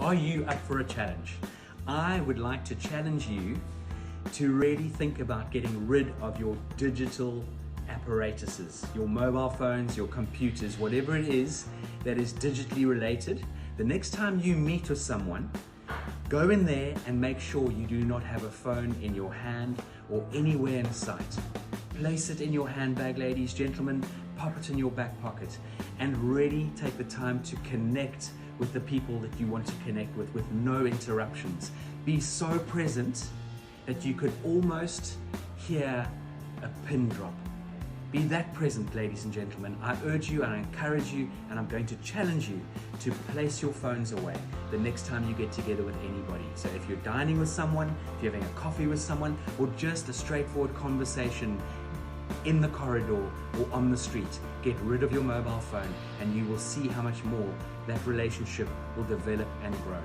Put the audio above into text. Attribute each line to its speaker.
Speaker 1: Are you up for a challenge? I would like to challenge you to really think about getting rid of your digital apparatuses, your mobile phones, your computers, whatever it is that is digitally related. The next time you meet with someone, go in there and make sure you do not have a phone in your hand or anywhere in sight. Place it in your handbag, ladies, gentlemen, pop it in your back pocket, and really take the time to connect with the people that you want to connect with no interruptions. Be so present that you could almost hear a pin drop. Be that present, ladies and gentlemen. I urge you and I encourage you, and I'm going to challenge you to place your phones away the next time you get together with anybody. So if you're dining with someone, if you're having a coffee with someone, or just a straightforward conversation in the corridor or on the street, get rid of your mobile phone and you will see how much more that relationship will develop and grow.